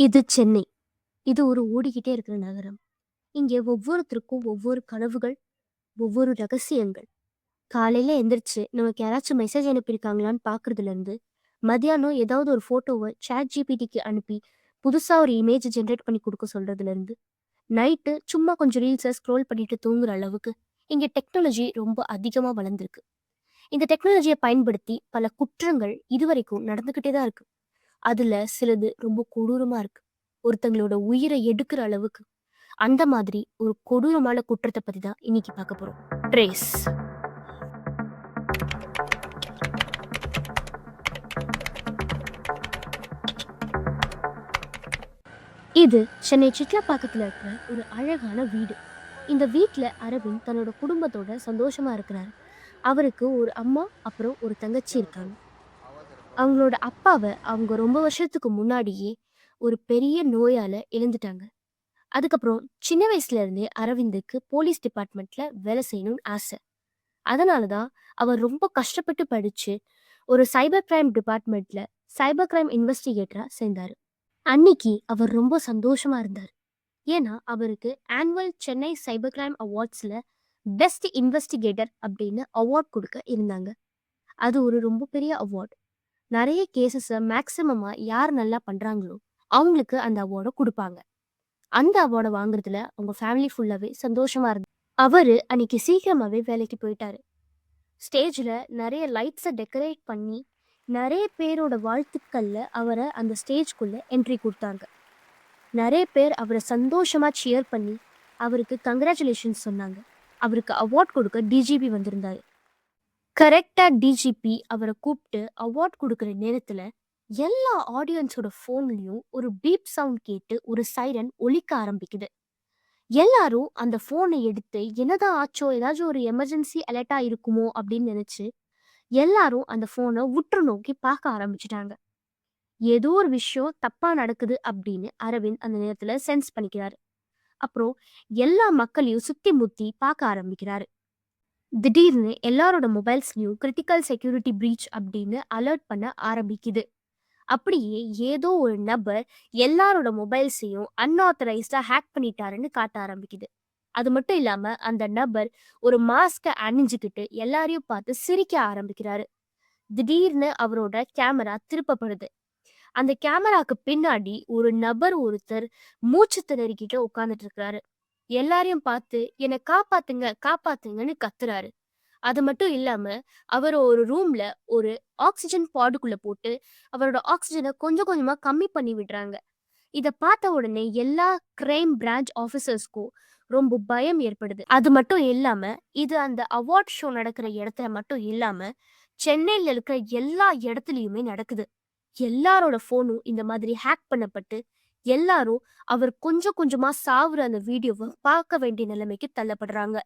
இது சென்னை. இது ஒரு ஓடிக்கிட்டே இருக்கிற நகரம். இங்கே ஒவ்வொருத்தருக்கும் ஒவ்வொரு கனவுகள், ஒவ்வொரு ரகசியங்கள். காலையில எந்திரிச்சு நமக்கு யாராச்சும் மெசேஜ் அனுப்பியிருக்காங்களான்னு பார்க்கறதுலேருந்து, மதியானம் ஏதாவது ஒரு ஃபோட்டோவ ChatGPTக்கு அனுப்பி, புதுசா ஒரு இமேஜ் ஜெனரேட் பண்ணி குடுக்க சொல்றதுலேருந்து, நைட்டு சும்மா கொஞ்சம் ரீல்ஸ ஸ்க்ரோல் பண்ணிட்டு தூங்குற அளவுக்கு, இங்க டெக்னாலஜி ரொம்ப அதிகமா வளர்ந்திருக்கு. இந்த டெக்னாலஜிய பயன்படுத்தி பல குற்றங்கள் இதுவரைக்கும் நடந்துகிட்டே தான் இருக்கு. அதுல சிலது ரொம்ப கொடூரமா இருக்கு. ஒருத்தங்களோட உயிரை எடுக்கிற அளவுக்கு. அந்த மாதிரி ஒரு கொடூரமான குற்றத்த பத்தி தான் இன்னைக்கு பார்க்க போறோம். ட்ரேஸ். இது சென்னை சிட்லப்பாக்கத்துல இருக்கிற ஒரு அழகான வீடு. இந்த வீட்ல அரவிந்த் தன்னோட குடும்பத்தோட சந்தோஷமா இருக்கிறாரு. அவருக்கு ஒரு அம்மா, அப்புறம் ஒரு தங்கச்சி இருக்காங்க. அவங்களோட அப்பாவ அவங்க ரொம்ப வருஷத்துக்கு முன்னாடியே ஒரு பெரிய நோயால இழந்துட்டாங்க. அதுக்கப்புறம் சின்ன வயசுல இருந்தே அரவிந்துக்கு போலீஸ் டிபார்ட்மெண்ட்ல வேலை செய்யணும்னு ஆசை. அதனால தான் அவர் ரொம்ப கஷ்டப்பட்டு படிச்சு ஒரு சைபர் கிரைம் டிபார்ட்மெண்ட்ல சைபர் கிரைம் இன்வெஸ்டிகேட்டரா சேர்ந்தாரு. அன்னைக்கு அவர் ரொம்ப சந்தோஷமா இருந்தார். ஏன்னா அவருக்கு ஆனுவல் சென்னை சைபர் கிரைம் அவார்ட்ஸ்ல பெஸ்ட் இன்வெஸ்டிகேட்டர் அப்படின்னு அவார்ட் கொடுக்க இருந்தாங்க. அது ஒரு ரொம்ப பெரிய அவார்ட். நிறைய கேசஸை மேக்சிமமா யார் நல்லா பண்றாங்களோ அவங்களுக்கு அந்த அவார்டை கொடுப்பாங்க. அந்த அவார்டை வாங்குறதுல அவங்க ஃபேமிலி ஃபுல்லாவே சந்தோஷமா இருந்தாங்க. அவரு அன்னைக்கு சீக்கிரமாவே வேலைக்கு போயிட்டாரு. ஸ்டேஜ்ல நிறைய லைட்ஸை டெக்கரேட் பண்ணி நிறைய பேரோட வாழ்த்துக்கள்ல அவரை அந்த ஸ்டேஜ்குள்ள என்ட்ரி கொடுத்தாங்க. நிறைய பேர் அவரை சந்தோஷமா சியர் பண்ணி அவருக்கு கங்க்ராச்சுலேஷன்ஸ் சொன்னாங்க. அவருக்கு அவார்ட் கொடுக்க டிஜிபி வந்திருந்தாரு. கரெக்டா டிஜிபி அவரை கூப்பிட்டு அவார்ட் கொடுக்குற நேரத்துல எல்லா ஆடியன்ஸோட ஃபோன்லயும் ஒரு பீப் சவுண்ட் கேட்டு ஒரு சைரன் ஒலிக்க ஆரம்பிக்குது. எல்லாரும் அந்த ஃபோனை எடுத்து என்னதான் ஆச்சோ, ஏதாச்சும் ஒரு எமர்ஜென்சி அலர்ட்டா இருக்குமோ அப்படின்னு நினைச்சு எல்லாரும் அந்த ஃபோனை உற்று நோக்கி பார்க்க ஆரம்பிச்சிட்டாங்க. ஏதோ ஒரு விஷயம் தப்பா நடக்குது அப்படின்னு அரவிந்த் அந்த நேரத்துல சென்ஸ் பண்ணிக்கிறாரு. அப்புறம் எல்லா மக்களையும் சுத்தி முத்தி பார்க்க ஆரம்பிக்கிறாரு. திடீர்னு எல்லாரோட மொபைல்ஸ்லயும் கிரிட்டிக்கல் செக்யூரிட்டி பிரீச் அப்படின்னு அலர்ட் பண்ண ஆரம்பிக்குது. அப்படியே ஏதோ ஒரு நபர் எல்லாரோட மொபைல்ஸையும் அன்ஆத்தரைஸ்டா ஹேக் பண்ணிட்டாருன்னு காட்ட ஆரம்பிக்குது. அது மட்டும் இல்லாம அந்த நபர் ஒரு மாஸ்க அணிஞ்சுக்கிட்டு எல்லாரையும் பார்த்து சிரிக்க ஆரம்பிக்கிறாரு. திடீர்னு அவரோட கேமரா திருப்பப்படுது. அந்த கேமராக்கு பின்னாடி ஒரு நபர் ஒருத்தர் மூச்சு திணறிக்கிட்டு உட்கார்ந்துட்டு இருக்கிறாரு. எல்லாரையும் பார்த்து என்னை காப்பாத்துங்க காப்பாத்துங்கன்னு கத்துறாரு. அது மட்டும் இல்லாம அவர் ஒரு ரூம்ல ஒரு ஆக்சிஜன் பாடுக்குள்ள போட்டு அவரோட ஆக்சிஜனை கொஞ்சம் கொஞ்சமா கம்மி பண்ணி விடுறாங்க. இத பார்த்த உடனே எல்லா கிரைம் பிரான்ச் ஆபீசர்ஸ்க்கும் ரொம்ப பயம் ஏற்படுது. அது மட்டும் இல்லாம இது அந்த அவார்ட் ஷோ நடக்கிற இடத்துல மட்டும் இல்லாம சென்னையில இருக்கிற எல்லா இடத்துலயுமே நடக்குது. எல்லாரோட போனும் இந்த மாதிரி ஹேக் பண்ணப்பட்டு எல்லாரும் அவர் கொஞ்சம் கொஞ்சமா சாவுற அந்த வீடியோவை பார்க்க வேண்டிய நிலைமைக்கு தள்ளப்படுறாங்க.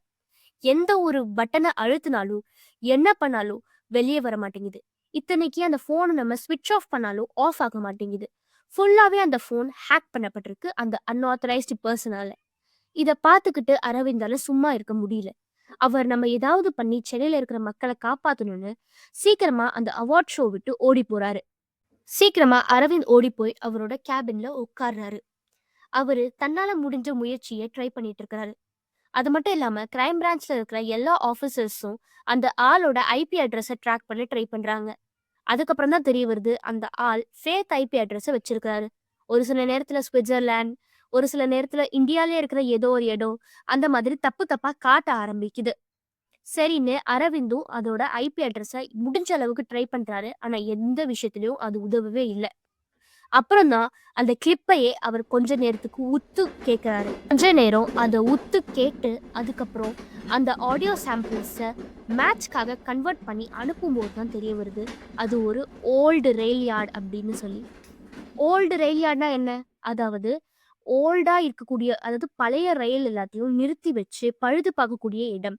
எந்த ஒரு பட்டனை அழுத்தினாலும் என்ன பண்ணாலும் வெளியே வர மாட்டேங்குது. இத்தனைக்கு அந்த போனை நம்ம ஸ்விட்ச் ஆஃப் பண்ணாலும் ஆஃப் ஆக மாட்டேங்குது. ஃபுல்லாவே அந்த போன் ஹேக் பண்ணப்பட்டிருக்கு அந்த அன்ஆத்தரைஸ்டு பர்சனால. இதை பார்த்துக்கிட்டு அரவிந்தால சும்மா இருக்க முடியல. அவர் நம்ம ஏதாவது பண்ணி சென்னையில இருக்கிற மக்களை காப்பாத்தணும்னு சீக்கிரமா அந்த அவார்ட் ஷோ விட்டு ஓடி போறாரு. சீக்கிரமா அரவிந்த் ஓடி போய் அவரோட கேபின்ல உட்கார்றாரு. அவரு தன்னால முடிஞ்ச முயற்சியை ட்ரை பண்ணிட்டு இருக்கிறாரு. அது மட்டும் இல்லாம கிரைம் பிரான்ச்ல இருக்கிற எல்லா ஆஃபீஸர்ஸும் அந்த ஆளோட ஐபி அட்ரஸை ட்ராக் பண்ண ட்ரை பண்றாங்க. அதுக்கப்புறம் தான் தெரிய வருது அந்த ஆள் ஃபேக் ஐபி அட்ரஸை வச்சிருக்காரு. ஒரு சில நேரத்துல சுவிட்சர்லாந்து, ஒரு சில நேரத்துல இந்தியாலே இருக்கிற ஏதோ ஒரு இடம், அந்த மாதிரி தப்பு தப்பா காட்ட ஆரம்பிக்குது. சரின்னு அரவிந்தும் அதோட ஐபி அட்ரஸை முடிஞ்ச அளவுக்கு ட்ரை பண்றாரு. ஆனா எந்த விஷயத்திலயும் அது உதவவே இல்லை. அப்புறம் தான் அந்த கிளிப்பையே அவர் கொஞ்ச நேரத்துக்கு உத்து கேட்குறாரு. கொஞ்ச நேரம் அதை உத்து கேட்டு அதுக்கப்புறம் அந்த ஆடியோ சாம்பிள்ஸை மேட்ச்க்காக கன்வெர்ட் பண்ணி அனுப்பும்போது தான் தெரிய வருது அது ஒரு ஓல்டு ரெயில் யார்ட் அப்படின்னு சொல்லி. ஓல்டு ரெயில் யார்ட்னா என்ன? அதாவது ஓல்டா இருக்கக்கூடிய, அதாவது பழைய ரயில் எல்லாத்தையும் நிறுத்தி வச்சு பழுது பார்க்கக்கூடிய இடம்.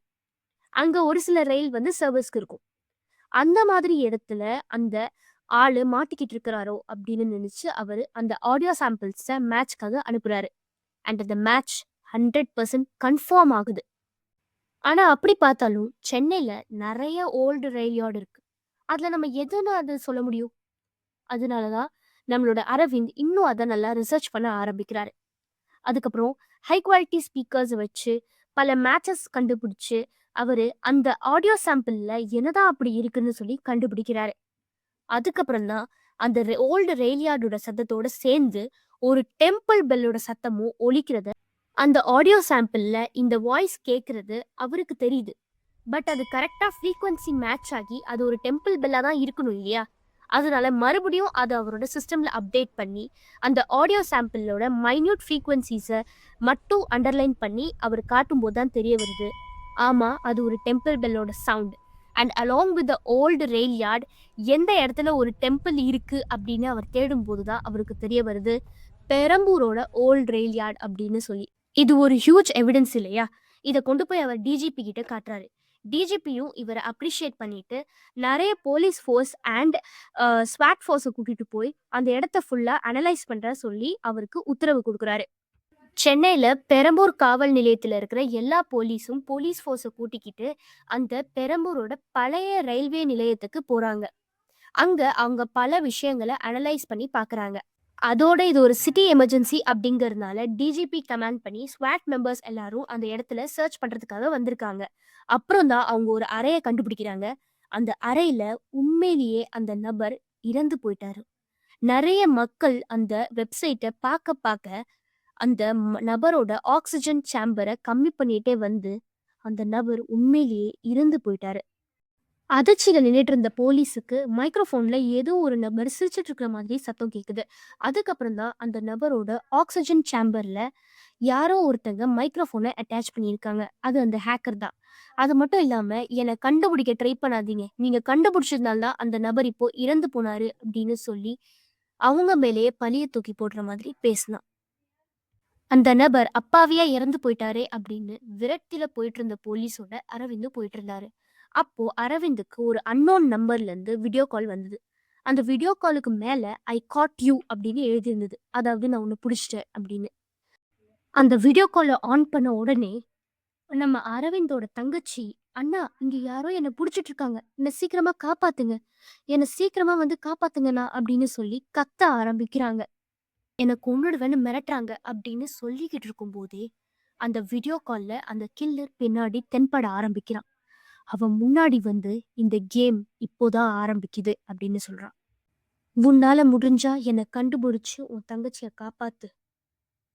அங்க ஒரு சில ரயில் வந்து சர்வீஸ்க்கு இருக்கும். அந்த மாதிரி இடத்துல அந்த ஆளு மாட்டிக்கிட்டு இருக்கிறாரோ அப்படின்னு நினைச்சு அவரு அந்த ஆடியோ சாம்பிள்ஸை மேட்ச்க்காக அனுப்புறாரு. அண்ட் அந்த மேட்ச் 100% கன்ஃபார்ம் ஆகுது. ஆனா அப்படி பார்த்தாலும் சென்னையில நிறைய ஓல்டு ரயில் யார்டு இருக்கு. அதுல நம்ம எதுன்னு அது சொல்ல முடியும்? அதனாலதான் நம்மளோட அரவிந்த் இன்னும் அதை நல்லா ரிசர்ச் பண்ண ஆரம்பிக்கிறாரு. அதுக்கப்புறம் ஹை குவாலிட்டி ஸ்பீக்கர்ஸ் வச்சு பல மேட்சஸ் கண்டுபிடிச்சு அவரு அந்த ஆடியோ சாம்பிள்ல என்னதான் அப்படி இருக்குன்னு சொல்லி கண்டுபிடிக்கிறாரு. அதுக்கப்புறம் தான் அந்த ஓல்டு ரெயில்யார்டோட சத்தத்தோட சேர்ந்து ஒரு டெம்பிள் பெல்லோட சத்தமும் ஒலிக்கிறத அந்த ஆடியோ சாம்பிள்ல இந்த வாய்ஸ் கேட்கறது அவருக்கு தெரியுது. பட் அது கரெக்டாக ஃப்ரீக்வன்சி மேட்ச் ஆகி அது ஒரு டெம்பிள் பெல்லாக தான் இருக்கணும் இல்லையா? அதனால மறுபடியும் அதை அவரோட சிஸ்டமில் அப்டேட் பண்ணி அந்த ஆடியோ சாம்பிளோட மைன்யூட் ஃப்ரீக்வன்சிஸை மட்டும் அண்டர்லைன் பண்ணி அவர் காட்டும்போது தான் தெரிய வருது, ஆமாம் அது ஒரு டெம்பிள் பெல்லோட sound. And along with the old rail yard எந்த இடத்துல ஒரு டெம்பிள் இருக்குது அப்படின்னு அவர் தேடும்போது தான் அவருக்கு தெரிய வருது பெரம்பூரோட ஓல்டு ரெயில் யார்ட் அப்படின்னு சொல்லி. இது ஒரு ஹியூஜ் எவிடன்ஸ் இல்லையா? இதை கொண்டு போய் அவர் டிஜிபி கிட்ட காட்டுறாரு. டிஜிபியும் இவரை அப்ரிஷியேட் பண்ணிட்டு நிறைய போலீஸ் ஃபோர்ஸ் அண்ட் ஸ்வாட் ஃபோர்ஸை கூட்டிட்டு போய் அந்த இடத்த ஃபுல்லாக அனலைஸ் பண்ணுற சொல்லி அவருக்கு உத்தரவு கொடுக்குறாரு. சென்னையில் பெரம்பூர் காவல் நிலையத்தில் இருக்கிற எல்லா போலீஸும் போலீஸ் ஃபோர்ஸை கூட்டிக்கிட்டு அந்த பெரம்பூரோட பழைய ரயில்வே நிலையத்துக்கு போகிறாங்க. அங்கே அவங்க பல விஷயங்களை அனலைஸ் பண்ணி பார்க்குறாங்க. அதோட இது ஒரு சிட்டி எமர்ஜென்சி அப்படிங்கிறதுனால டிஜிபி கமாண்ட் பண்ணி ஸ்வாட் மெம்பர்ஸ் எல்லாரும் அந்த இடத்துல சர்ச் பண்ணுறதுக்காக வந்திருக்காங்க. அப்புறம் தான் அவங்க ஒரு அறையை கண்டுபிடிக்கிறாங்க. அந்த அறையில் உண்மையிலேயே அந்த நபர் இறந்து போயிட்டாரு. நிறைய மக்கள் அந்த வெப்சைட்டை பார்க்க பார்க்க அந்த நபரோட ஆக்சிஜன் சேம்பரை கம்மி பண்ணிட்டே வந்து அந்த நபர் உண்மையிலேயே இறந்து போயிட்டாரு. அதிர்ச்சியில் நின்றுட்டு இருந்த போலீஸுக்கு மைக்ரோஃபோனில் ஏதோ ஒரு நபர் சிரிச்சிட்டு இருக்கிற மாதிரி சத்தம் கேட்குது. அதுக்கப்புறம் தான் அந்த நபரோட ஆக்சிஜன் சேம்பரில் யாரோ ஒருத்தங்க மைக்ரோஃபோனை அட்டாச் பண்ணியிருக்காங்க. அது அந்த ஹேக்கர் தான். அது மட்டும் இல்லாமல் என்னை கண்டுபிடிக்க ட்ரை பண்ணாதீங்க, நீங்கள் கண்டுபிடிச்சதுனால தான் அந்த நபர் இப்போ இறந்து போனாரு அப்படின்னு சொல்லி அவங்க மேலேயே பழிய தூக்கி போடுற மாதிரி பேசினான். அந்த நபர் அப்பாவியா இறந்து போயிட்டாரே அப்படின்னு விரக்தியில போயிட்டு இருந்த போலீஸோட அரவிந்த் போயிட்டு இருந்தாரு. அப்போ அரவிந்துக்கு ஒரு அன்னோன் நம்பர்ல இருந்து வீடியோ கால் வந்தது. அந்த வீடியோ காலுக்கு மேல ஐ காட் யூ அப்படின்னு எழுதியிருந்தது. அதாவது நான் உன்னை பிடிச்சிட்டேன் அப்படின்னு. அந்த வீடியோ காலை ஆன் பண்ண உடனே நம்ம அரவிந்தோட தங்கச்சி, அண்ணா இங்க யாரோ என்னை பிடிச்சிட்டு இருக்காங்க, என்னை சீக்கிரமா காப்பாத்துங்க, என்னை சீக்கிரமா வந்து காப்பாத்துங்கண்ணா அப்படின்னு சொல்லி கத்த ஆரம்பிக்கிறாங்க. எனக்கு கொன்னுடுவேன்னு மிரட்டுறாங்க அப்படின்னு சொல்லிக்கிட்டு இருக்கும்போதே அந்த வீடியோ கால்ல அந்த கில்லர் பின்னாடி தென்பட ஆரம்பிக்கிறான். அவன் முன்னாடி வந்து இந்த கேம் இப்போதான் ஆரம்பிக்குது அப்படின்னு சொல்றான். உன்னால முடிஞ்சா என்னை கண்டுபிடிச்சு உன் தங்கச்சியை காப்பாத்து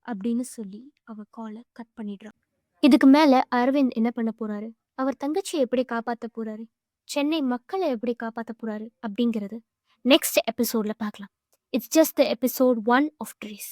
அப்படின்னு சொல்லி அவ காலை கட் பண்ணிடுறான். இதுக்கு மேல அரவிந்த் என்ன பண்ண போறாரு, அவர் தங்கச்சியை எப்படி காப்பாத்த போறாரு, சென்னை மக்களை எப்படி காப்பாத்த போறாரு அப்படிங்கிறது நெக்ஸ்ட் எபிசோட்ல பார்க்கலாம். It's just the episode 1 of Trace.